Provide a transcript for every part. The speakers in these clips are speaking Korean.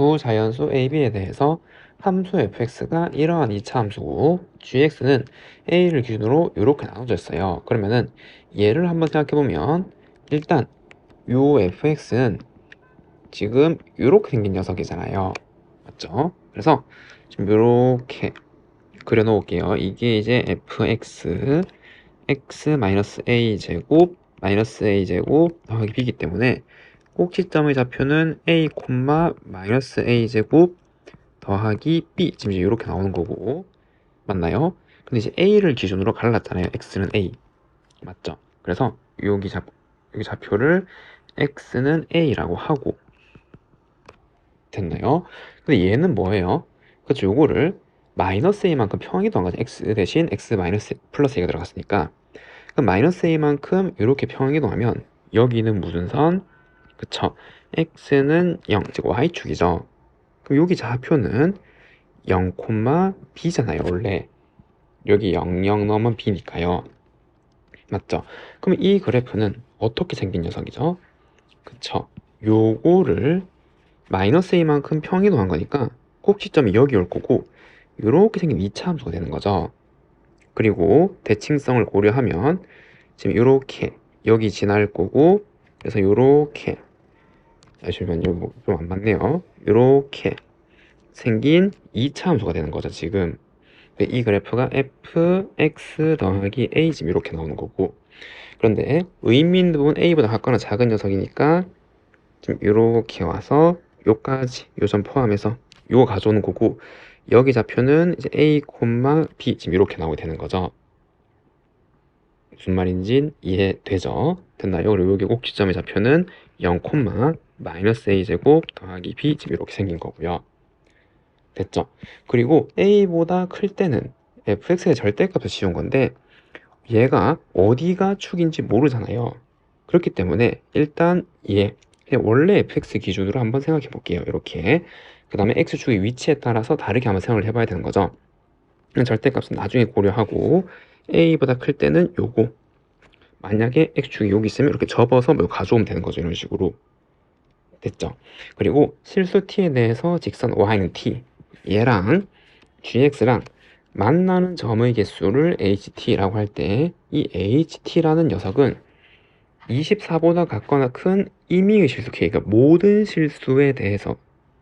두 자연수 a, b에 대해서 함수 fx가 이러한 이차 함수고 gx는 a를 기준으로 이렇게 나눠져 있어요. 그러면은 얘를 한번 생각해보면 일단 요 fx는 지금 이렇게 생긴 녀석이잖아요. 맞죠? 그래서 지금 이렇게 그려놓을게요. 이게 이제 fx x-a 제곱 a 제곱 더하기 b이기 때문에 꼭지점의 좌표는 a, a 제곱 더하기 b 지금 이제 이렇게 나오는 거고 맞나요? 근데 이제 a를 기준으로 갈랐잖아요. x는 a 맞죠? 그래서 여기 좌표를 x는 a라고 하고 됐나요? 근데 얘는 뭐예요? 그렇죠. 요거를 마이너스 a만큼 평행이동한 거죠. x 대신 x 마이너스 플러스 a가 들어갔으니까 그럼 마이너스 a만큼 이렇게 평행이동하면 여기는 무슨 선? 그쵸? x는 0, 즉 y축이죠. 그럼 여기 좌표는 0, b잖아요. 원래 여기 0, 0 넣으면 b니까요. 맞죠? 그럼 이 그래프는 어떻게 생긴 녀석이죠? 그쵸? 요거를 마이너스 a만큼 평이동한 거니까 꼭지점이 여기 올 거고 이렇게 생긴 2차 함수가 되는 거죠. 그리고 대칭성을 고려하면 지금 이렇게 여기 지날 거고 그래서 이렇게 잠시만요. 좀 안 맞네요. 이렇게 생긴 2차 함수가 되는 거죠. 지금 이 그래프가 fx 더하기 a 지금 이렇게 나오는 거고 그런데 의미 있는 부분 a보다 같거나 작은 녀석이니까 지금 이렇게 와서 요까지 요점 포함해서 요거 가져오는 거고 여기 좌표는 이제 a, b 지금 이렇게 나오게 되는 거죠. 무슨 말인지 이해되죠? 됐나요? 그리고 여기 꼭지점의 좌표는 0, 마이너스 a 제곱 더하기 b 지금 이렇게 생긴 거고요. 됐죠? 그리고 a보다 클 때는 fx의 절대값을 씌운 건데 얘가 어디가 축인지 모르잖아요. 그렇기 때문에 일단 얘 그냥 원래 fx 기준으로 한번 생각해 볼게요. 이렇게 그 다음에 x축의 위치에 따라서 다르게 한번 생각을 해봐야 되는 거죠. 절대값은 나중에 고려하고 a보다 클 때는 요거 만약에 x축이 여기 있으면 이렇게 접어서 뭐 가져오면 되는 거죠. 이런 식으로 됐죠. 그리고 실수 t에 대해서 직선 y는 t 얘랑 gx랑 만나는 점의 개수를 ht라고 할 때 이 ht라는 녀석은 24보다 같거나 큰 임의의 실수 k 그러니까 모든 실수에 대해서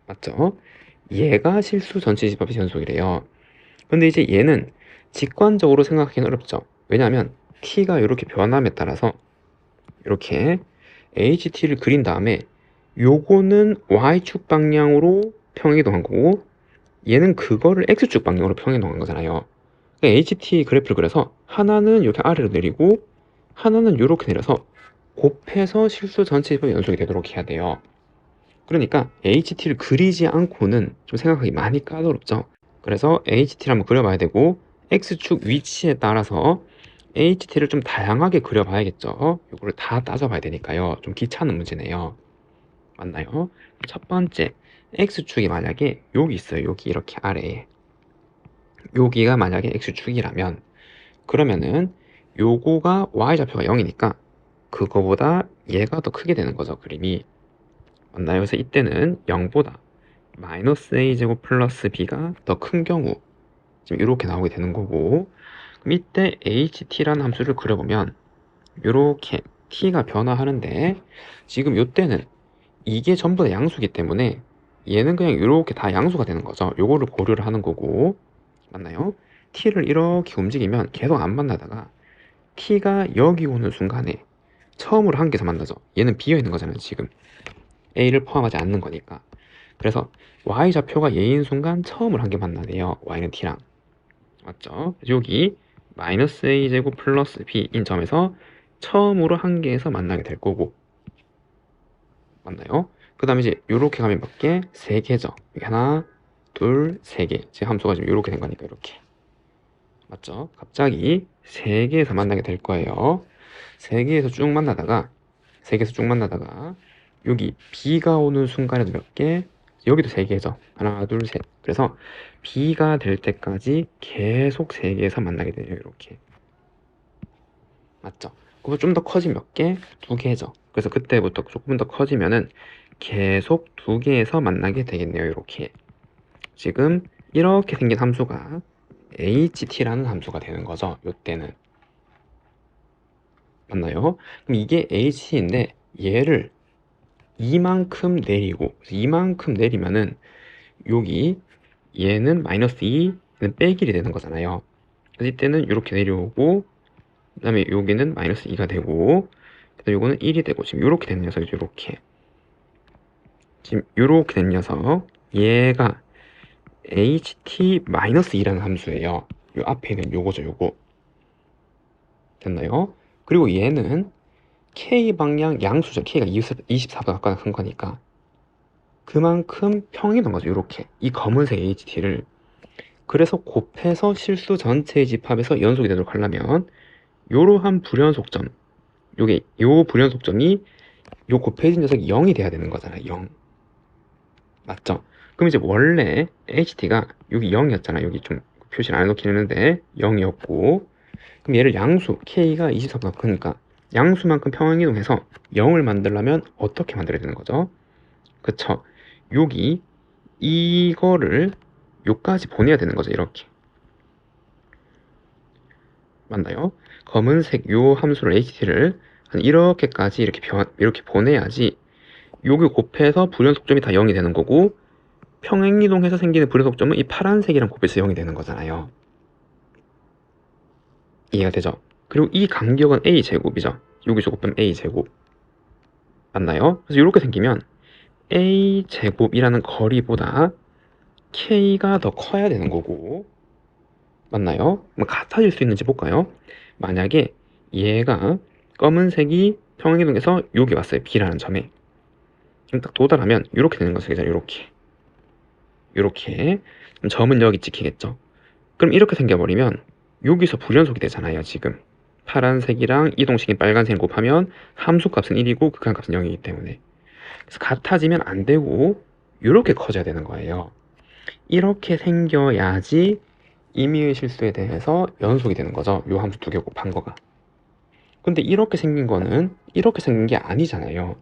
맞죠? 얘가 실수 전체 집합의 전속이래요. 근데 이제 얘는 직관적으로 생각하기는 어렵죠. 왜냐하면 t가 이렇게 변함에 따라서 이렇게 ht를 그린 다음에 요거는 y축 방향으로 평행이동한 거고 얘는 그거를 x축 방향으로 평행이동한 거잖아요. 그러니까 ht 그래프를 그려서 하나는 이렇게 아래로 내리고 하나는 이렇게 내려서 곱해서 실수 전체 집합 연속이 되도록 해야 돼요. 그러니까 HT를 그리지 않고는 좀 생각하기 많이 까다롭죠. 그래서 HT를 한번 그려봐야 되고 X축 위치에 따라서 HT를 좀 다양하게 그려봐야겠죠. 이거를 다 따져봐야 되니까요. 좀 귀찮은 문제네요. 맞나요? 첫 번째 X축이 만약에 여기 있어요. 여기 이렇게 아래에 여기가 만약에 X축이라면 그러면은 요거가 Y좌표가 0이니까 그거보다 얘가 더 크게 되는 거죠. 그림이 맞나요? 그래서 이때는 0보다 마이너스 a제곱 플러스 b가 더 큰 경우 지금 이렇게 나오게 되는 거고 그럼 이때 ht라는 함수를 그려보면 이렇게 t가 변화하는데 지금 이때는 이게 전부 다 양수기 때문에 얘는 그냥 이렇게 다 양수가 되는 거죠. 요거를 고려를 하는 거고 맞나요? t를 이렇게 움직이면 계속 안 만나다가 t가 여기 오는 순간에 처음으로 한 개에서 만나죠. 얘는 비어있는 거잖아요. 지금 a를 포함하지 않는 거니까 그래서 y좌표가 얘인 순간 처음으로 한 개 만나네요. y는 t랑 맞죠? 여기 마이너스 a제곱 플러스 b인 점에서 처음으로 한 개에서 만나게 될 거고 맞나요? 그 다음에 이제 이렇게 가면 몇 개? 세 개죠. 여기 하나 둘 세 개 지금 함수가 지금 이렇게 된 거니까 이렇게 맞죠? 갑자기 세 개에서 만나게 될 거예요. 세 개에서 쭉 만나다가 세 개에서 쭉 만나다가 여기 b가 오는 순간에도 몇 개? 여기도 세 개죠. 하나, 둘, 셋. 그래서 b가 될 때까지 계속 세 개에서 만나게 돼요. 이렇게. 맞죠? 그거 좀 더 커지면 몇 개? 두 개죠. 그래서 그때부터 조금 더 커지면은 계속 두 개에서 만나게 되겠네요. 이렇게 지금 이렇게 생긴 함수가 ht라는 함수가 되는 거죠. 이때는 맞나요? 그럼 이게 ht인데 얘를 이만큼 내리고 이만큼 내리면은 여기 얘는 마이너스 2, 얘는 빼기 1이 되는 거잖아요. 그래서 이때는 이렇게 내려오고 그 다음에 여기는 마이너스 2가 되고 그다음에 요거는 1이 되고 지금 이렇게 된 녀석이죠. 이렇게 지금 이렇게 된 녀석 얘가 ht-2라는 함수예요. 요 앞에 있는 요거죠. 요거 됐나요? 그리고 얘는 k 방향 양수죠. k가 24보다 가까이 큰 거니까 그만큼 평행이동 거죠. 이렇게 이 검은색 ht를 그래서 곱해서 실수 전체의 집합에서 연속이 되도록 하려면 요러한 불연속점 요게 요 불연속점이 요 곱해진 녀석이 0이 돼야 되는 거잖아요. 0 맞죠? 그럼 이제 원래 ht가 여기 0이었잖아. 여기 좀 표시를 안 해놓긴 했는데 0이었고 그럼 얘를 양수 k가 24보다 크니까 양수만큼 평행이동해서 0을 만들려면 어떻게 만들어야 되는 거죠? 그쵸? 여기 이거를 요까지 보내야 되는 거죠. 이렇게 맞나요? 검은색 요 함수를 ht를 한 이렇게까지 이렇게 보내야지 요게 곱해서 불연속점이 다 0이 되는 거고 평행이동해서 생기는 불연속점은 이 파란색이랑 곱해서 0이 되는 거잖아요. 이해가 되죠? 그리고 이 간격은 a제곱이죠. 여기서 곱하면 a제곱 맞나요? 그래서 이렇게 생기면 a제곱이라는 거리보다 k가 더 커야 되는 거고 맞나요? 같아질 수 있는지 볼까요? 만약에 얘가 검은색이 평행이동해서 여기 왔어요. B라는 점에 딱 도달하면 이렇게 되는 거죠. 이렇게 점은 여기 찍히겠죠. 그럼 이렇게 생겨버리면 여기서 불연속이 되잖아요. 지금 파란색이랑 이동식인 빨간색을 곱하면 함수값은 1이고 극한값은 0이기 때문에 그래서 같아지면 안 되고 이렇게 커져야 되는 거예요. 이렇게 생겨야지 임의의 실수에 대해서 연속이 되는 거죠. 요 함수 두 개 곱한 거가. 근데 이렇게 생긴 거는 이렇게 생긴 게 아니잖아요.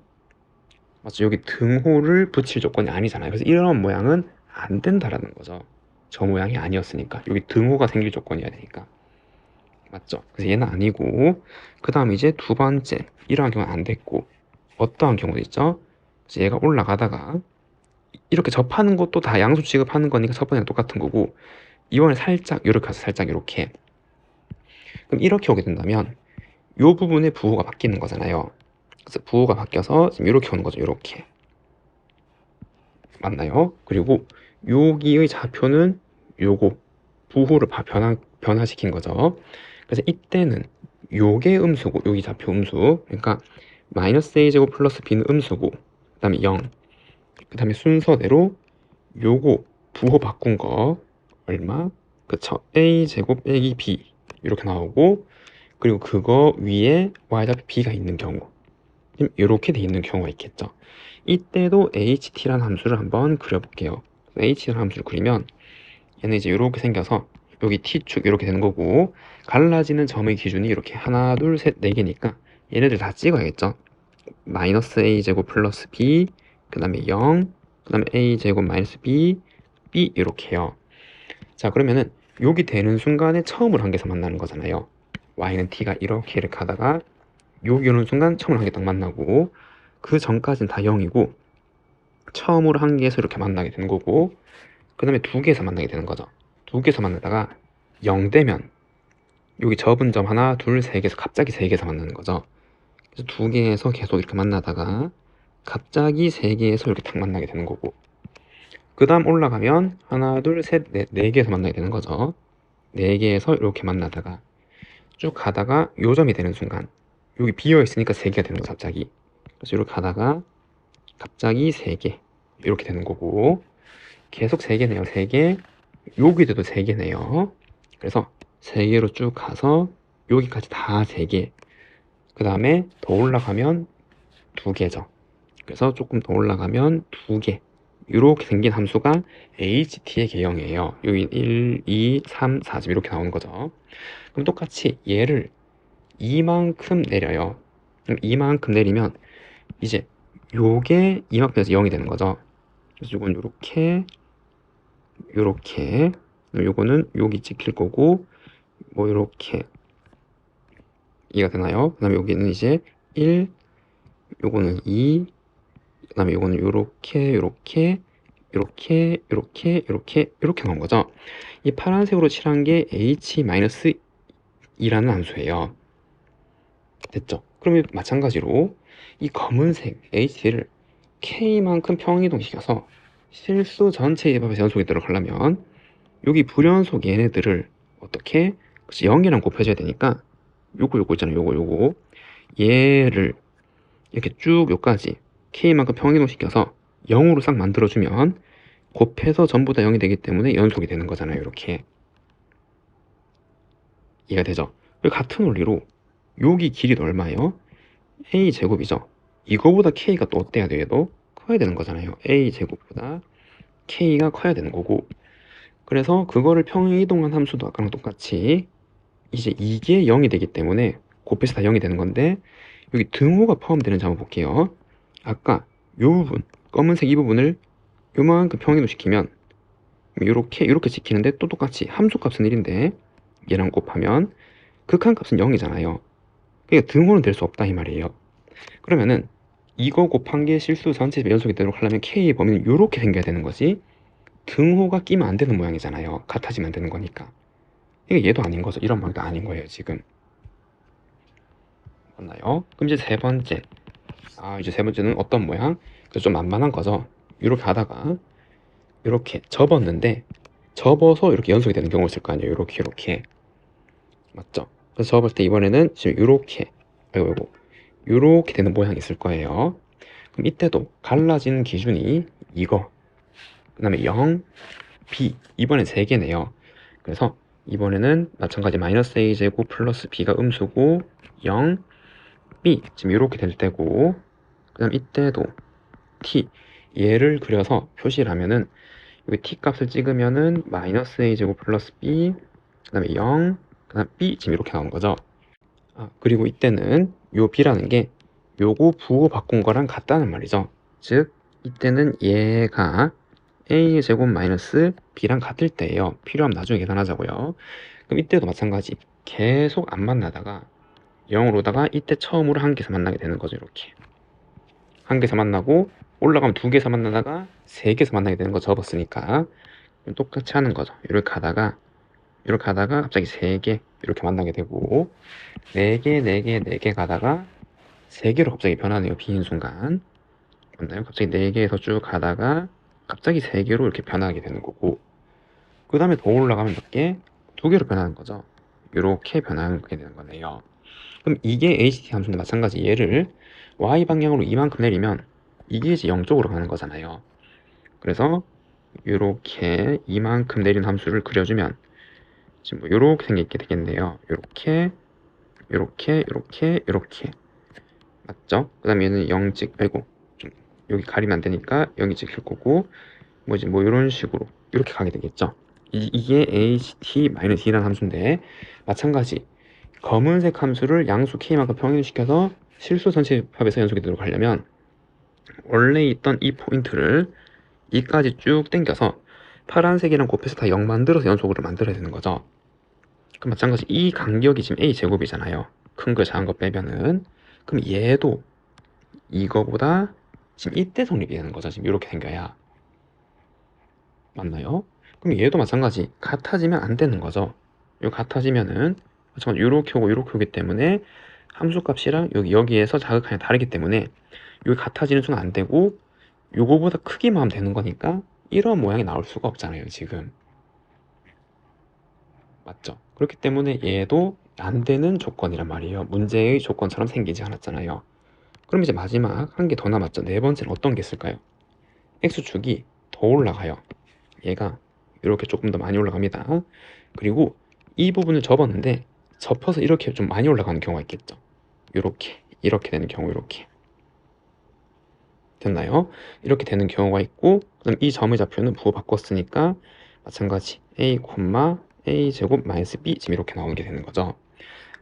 맞죠? 여기 등호를 붙일 조건이 아니잖아요. 그래서 이런 모양은 안 된다라는 거죠. 저 모양이 아니었으니까. 여기 등호가 생길 조건이어야 되니까. 맞죠? 그래서 얘는 아니고 그 다음 이제 두 번째 이러한 경우는 안 됐고 어떠한 경우도 있죠? 그래서 얘가 올라가다가 이렇게 접하는 것도 다 양수 취급하는 거니까 첫 번째랑 똑같은 거고 이번에 살짝 이렇게 가서 살짝 이렇게 그럼 이렇게 오게 된다면 이 부분의 부호가 바뀌는 거잖아요. 그래서 부호가 바뀌어서 지금 이렇게 오는 거죠. 이렇게 맞나요? 그리고 여기의 좌표는 요거 부호를 변화시킨 거죠. 그래서 이때는 요게 음수고 여기 좌표 음수 그러니까 마이너스 a제곱 플러스 b는 음수고 그 다음에 0 그 다음에 순서대로 요거 부호 바꾼 거 얼마? 그쵸 a제곱 빼기 b 이렇게 나오고 그리고 그거 위에 y좌표 b가 있는 경우 이렇게 돼 있는 경우가 있겠죠. 이때도 ht라는 함수를 한번 그려볼게요. ht라는 함수를 그리면 얘는 이제 이렇게 생겨서 여기 t축 이렇게 되는 거고 갈라지는 점의 기준이 이렇게 하나 둘 셋 네 개니까 얘네들 다 찍어야겠죠. 마이너스 a제곱 플러스 b 그 다음에 0 그 다음에 a제곱 마이너스 b b 이렇게요. 자 그러면은 여기 되는 순간에 처음으로 한 개에서 만나는 거잖아요. y는 t가 이렇게 가다가 여기 오는 순간 처음으로 한 개 딱 만나고 그 전까지는 다 0이고 처음으로 한 개에서 이렇게 만나게 되는 거고 그 다음에 두 개에서 만나게 되는 거죠. 두 개에서 만나다가 0 되면 여기 접은 점 하나 둘 세 개에서 갑자기 세 개에서 만나는 거죠. 그래서 두 개에서 계속 이렇게 만나다가 갑자기 세 개에서 이렇게 딱 만나게 되는 거고 그 다음 올라가면 하나 둘 셋 넷 네 개에서 만나게 되는 거죠. 네 개에서 이렇게 만나다가 쭉 가다가 요점이 되는 순간 여기 비어 있으니까 세 개가 되는 거죠. 갑자기 그래서 이렇게 가다가 갑자기 세 개 이렇게 되는 거고 계속 세 개네요. 세 개 여기도 세 개네요. 그래서 세 개로 쭉 가서 여기까지 다 세 개. 그 다음에 더 올라가면 두 개죠. 그래서 조금 더 올라가면 두 개. 이렇게 생긴 함수가 HT의 개형이에요. 여기 1, 2, 3, 4 지금 이렇게 나오는 거죠. 그럼 똑같이 얘를 이만큼 내려요. 그럼 이만큼 내리면 이제 요게 이만큼에서 0이 되는 거죠. 그래서 요건 요렇게 요거는 여기 찍힐 거고 뭐 요렇게 이해가 되나요? 그 다음에 여기는 이제 1, 요거는 2, 그 다음에 요거는 요렇게 나온 거죠. 이 파란색으로 칠한 게 h-2라는 함수예요. 됐죠? 그러면 마찬가지로 이 검은색 HT를 K만큼 평이동시켜서 실수 전체 입합에서 연속이 들어가려면 여기 불연속 얘네들을 어떻게 0이랑 곱해줘야 되니까 요거 있잖아요. 요거 얘를 이렇게 쭉 요까지 K만큼 평이동시켜서 0으로 싹 만들어주면 곱해서 전부 다 0이 되기 때문에 연속이 되는 거잖아요. 이렇게 이해가 되죠? 그리고 같은 원리로 여기 길이도 얼마예요? A제곱이죠. 이거보다 K가 또 어때야 돼요? 커야 되는 거잖아요. A제곱보다 K가 커야 되는 거고, 그래서 그거를 평이동한 함수도 아까랑 똑같이 이제 이게 0이 되기 때문에 곱해서 다 0이 되는 건데, 여기 등호가 포함되는지 한번 볼게요. 아까 요 부분, 검은색 이 부분을 요만큼 평이동 시키면 이렇게 지키는데 또 똑같이 함수값은 1인데 얘랑 곱하면 극한값은 0이잖아요. 그러니까 등호는 될 수 없다 이 말이에요. 그러면은 이거 곱한 게 실수 전체 연속이 되도록 하려면 K의 범위는 이렇게 생겨야 되는 거지, 등호가 끼면 안 되는 모양이잖아요. 같아지면 안 되는 거니까. 이게 얘도 아닌 거죠. 이런 모양도 아닌 거예요 지금. 맞나요? 그럼 이제 세 번째, 이제 세 번째는 어떤 모양? 그래서 좀 만만한 거죠. 이렇게 하다가 이렇게 접었는데 접어서 이렇게 연속이 되는 경우가 있을 거 아니에요. 이렇게 맞죠? 그래서 접었을 때 이번에는 지금 이렇게 이렇게 되는 모양이 있을 거예요. 그럼 이때도 갈라지는 기준이 이거, 그 다음에 0, b, 이번엔 3개네요. 그래서 이번에는 마찬가지 마이너스 a제곱 플러스 b가 음수고 0, b 지금 이렇게 될 때고, 그 다음 이때도 t, 얘를 그려서 표시를 하면은 여기 t 값을 찍으면은 마이너스 a제곱 플러스 b, 그 다음에 0, 그 다음 b 지금 이렇게 나오는 거죠. 그리고 이때는 요 b라는 게 요거 부호 바꾼 거랑 같다는 말이죠. 즉 이때는 얘가 a제곱 마이너스 b랑 같을 때예요. 필요하면 나중에 계산하자고요. 그럼 이때도 마찬가지 계속 안 만나다가 0으로 오다가 이때 처음으로 한 개에서 만나게 되는 거죠. 이렇게 한 개에서 만나고 올라가면 두 개에서 만나다가 세 개에서 만나게 되는 거 접었으니까 똑같이 하는 거죠. 이렇게 하다가 갑자기 세 개 이렇게 만나게 되고, 네 개 가다가 세 개로 갑자기 변하네요. 비인 순간 맞나요? 갑자기 네 개에서 쭉 가다가 갑자기 세 개로 이렇게 변하게 되는 거고, 그 다음에 더 올라가면 몇 개? 두 개로 변하는 거죠. 이렇게 변하게 되는 거네요. 그럼 이게 HT 함수인데 마찬가지 얘를 Y 방향으로 이만큼 내리면 이게 이제 0쪽으로 가는 거잖아요. 그래서 이렇게 이만큼 내린 함수를 그려주면 지금 뭐 이렇게 생기게 되겠네요. 이렇게 맞죠? 그 다음에 얘는 0 좀 여기 가리면 안 되니까 0이 찍힐 거고, 뭐지 뭐 이런 식으로 이렇게 가게 되겠죠. 이게 ht-2라는 함수인데 마찬가지 검은색 함수를 양수 k만큼 평행시켜서 실수 전체 합에서 연속이 되도록 하려면 원래 있던 이 포인트를 이까지 쭉 당겨서 파란색이랑 곱해서 다 0 만들어서 연속으로 만들어야 되는 거죠. 그럼 마찬가지 이 간격이 지금 a제곱이잖아요. 큰 거 작은 거 빼면은. 그럼 얘도 이거보다 지금 이때 성립이 되는 거죠. 지금 이렇게 생겨야. 맞나요? 그럼 얘도 마찬가지 같아지면 안 되는 거죠. 요 같아지면은 마찬가지 이렇게 오기 때문에 함수값이랑 여기에서 자극하는 다르기 때문에 여기 같아지는 수는 안 되고 요거보다 크기만 하면 되는 거니까 이런 모양이 나올 수가 없잖아요 지금. 맞죠? 그렇기 때문에 얘도 안 되는 조건이란 말이에요. 문제의 조건처럼 생기지 않았잖아요. 그럼 이제 마지막 한 개 더 남았죠. 네 번째는 어떤 게 있을까요? x축이 더 올라가요. 얘가 이렇게 조금 더 많이 올라갑니다. 그리고 이 부분을 접었는데 접어서 이렇게 좀 많이 올라가는 경우가 있겠죠. 이렇게 되는 경우, 이렇게 됐나요? 이렇게 되는 경우가 있고, 그럼 이 점의 좌표는 부호 바꿨으니까 마찬가지 a, a 제곱 마이너스 b 지금 이렇게 나오는 게 되는 거죠.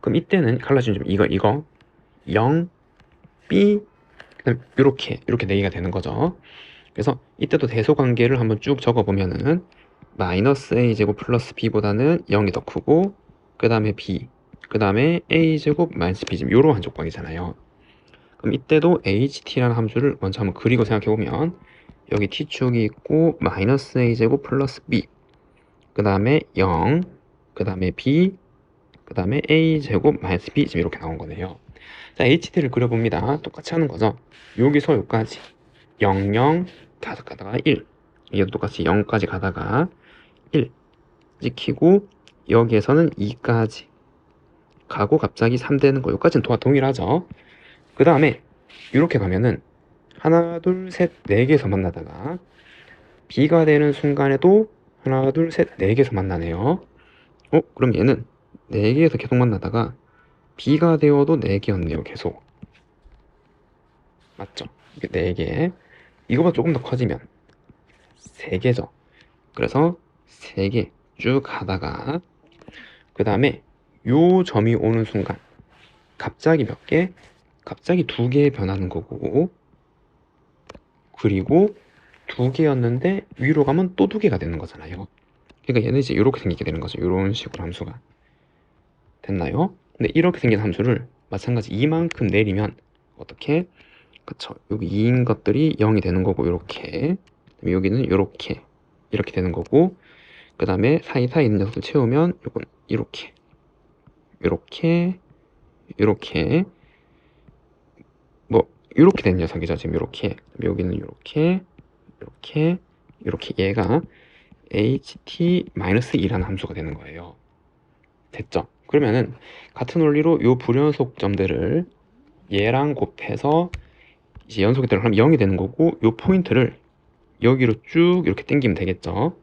그럼 이때는 갈라진 점 이거 0, b, 그다음 이렇게 4개가 되는 거죠. 그래서 이때도 대소관계를 한번 쭉 적어보면은 마이너스 a제곱 플러스 b보다는 0이 더 크고 그 다음에 b, 그 다음에 a제곱 마이너스 b제곱 요런 조건이잖아요. 그럼 이때도 ht라는 함수를 먼저 한번 그리고 생각해보면 여기 t축이 있고 마이너스 a제곱 플러스 b, 그 다음에 0, 그 다음에 b, 그 다음에 a제곱 마이너스 b 지금 이렇게 나온 거네요. 자, ht를 그려봅니다. 똑같이 하는 거죠. 여기서 여기까지 0, 0 계속 가다가 1, 이게 똑같이 0까지 가다가 1 찍히고 여기에서는 2까지 가고 갑자기 3 되는 거 여기까지는 동일하죠. 그 다음에 이렇게 가면은 하나 둘 셋 4개에서 만나다가 b가 되는 순간에도 하나 둘 셋 4개에서 만나네요. 그럼 얘는 4개에서 계속 만나다가 b가 되어도 4개였네요. 계속 맞죠? 이게 4개, 이거보다 조금 더 커지면 3개죠. 그래서 3개 쭉 가다가 그 다음에 요 점이 오는 순간 갑자기 몇 개? 갑자기 2개 변하는 거고, 그리고 2개였는데 위로 가면 또 2개가 되는 거잖아요. 그러니까 얘는 이제 이렇게 생기게 되는 거죠. 이런 식으로 함수가 됐나요? 근데 이렇게 생긴 함수를 마찬가지 이만큼 내리면 어떻게? 그쵸, 여기 2인 것들이 0이 되는 거고, 이렇게 여기는 이렇게 되는 거고, 그 다음에 사이사이 있는 녀석들 채우면 이건 이렇게 뭐 이렇게 된 녀석이죠. 지금 이렇게, 여기는 이렇게 얘가 ht-2라는 함수가 되는 거예요. 됐죠? 그러면은 같은 원리로 요 불연속점들을 얘랑 곱해서 이제 연속이 되면 0이 되는 거고, 요 포인트를 여기로 쭉 이렇게 당기면 되겠죠.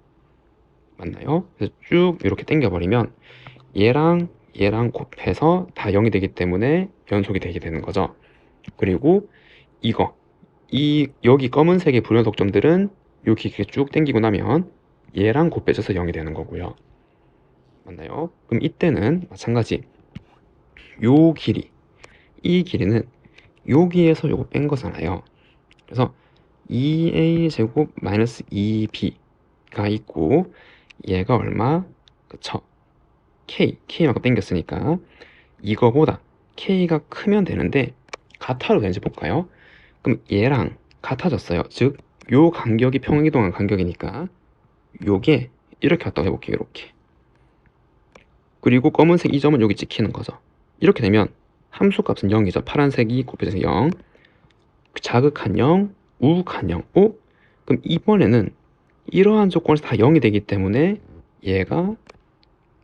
맞나요? 그래서 쭉 이렇게 당겨버리면 얘랑 곱해서 다 0이 되기 때문에 연속이 되게 되는 거죠. 그리고 여기 검은색의 불연속점들은 여기 이렇게 쭉 당기고 나면 얘랑 곱해져서 0이 되는 거고요. 맞나요? 그럼 이때는 마찬가지 이 길이는 여기에서 요거 뺀 거잖아요. 그래서 2a제곱 마이너스 2b가 있고 얘가 얼마? 그쵸? k만큼 땡겼으니까 이거보다 k가 크면 되는데 같아도 되는지 볼까요? 그럼 얘랑 같아졌어요. 즉 요 간격이 평행이동한 간격이니까 요게 이렇게 왔다고 해볼게요. 이렇게. 그리고 검은색 이 점은 여기 찍히는 거죠. 이렇게 되면 함수값은 0이죠. 파란색이 곱해져서 0, 자극한 0, 우극한 0. 그럼 이번에는 이러한 조건에서 다 0이 되기 때문에 얘가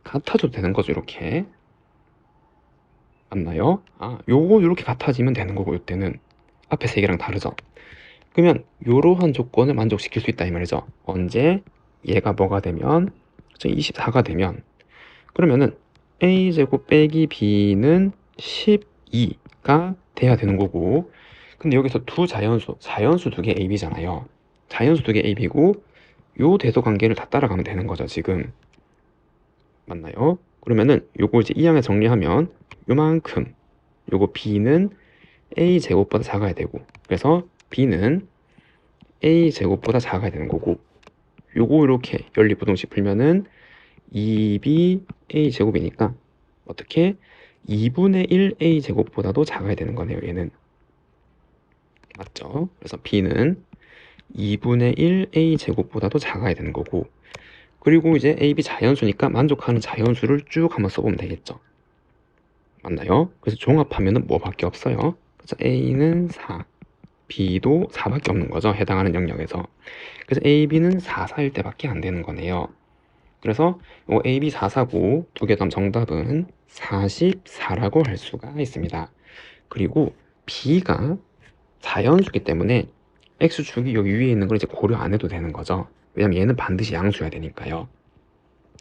같아져도 되는 거죠. 이렇게. 맞나요? 요거 이렇게 같아지면 되는 거고, 이때는 앞에 세 개랑 다르죠. 그러면 이러한 조건을 만족시킬 수 있다 이 말이죠. 언제? 얘가 뭐가 되면 24가 되면, 그러면은 a제곱 빼기 b는 12가 돼야 되는 거고, 근데 여기서 자연수 2개 ab잖아요. 자연수 2개 ab고 요 대소관계를 다 따라가면 되는 거죠. 지금 맞나요? 그러면은 요거 이제 이 항에 정리하면 요만큼, 요거 b는 a제곱보다 작아야 되고, 그래서 b는 a제곱보다 작아야 되는 거고, 요거 이렇게 연립부등식 풀면은 2b a제곱이니까 어떻게 2분의 1 a제곱보다도 작아야 되는 거네요. 얘는 맞죠? 그래서 b는 2분의 1 a제곱보다도 작아야 되는 거고, 그리고 이제 a, b 자연수니까 만족하는 자연수를 쭉 한번 써보면 되겠죠. 맞나요? 그래서 종합하면은 뭐밖에 없어요. 그래서 a는 4, b도 4밖에 없는 거죠. 해당하는 영역에서. 그래서 a, b는 4, 4일 때밖에 안 되는 거네요. 그래서 a, b 4, 4고 두 개 다음 정답은 44라고 할 수가 있습니다. 그리고 b가 자연수기 때문에 x축이 여기 위에 있는 걸 이제 고려 안 해도 되는 거죠. 왜냐면 얘는 반드시 양수여야 되니까요.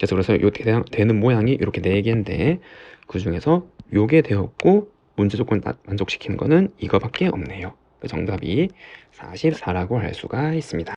그래서 요 되는 모양이 이렇게 4개인데 그 중에서 요게 되었고 문제 조건 만족시키는 거는 이거밖에 없네요. 그 정답이 44라고 할 수가 있습니다.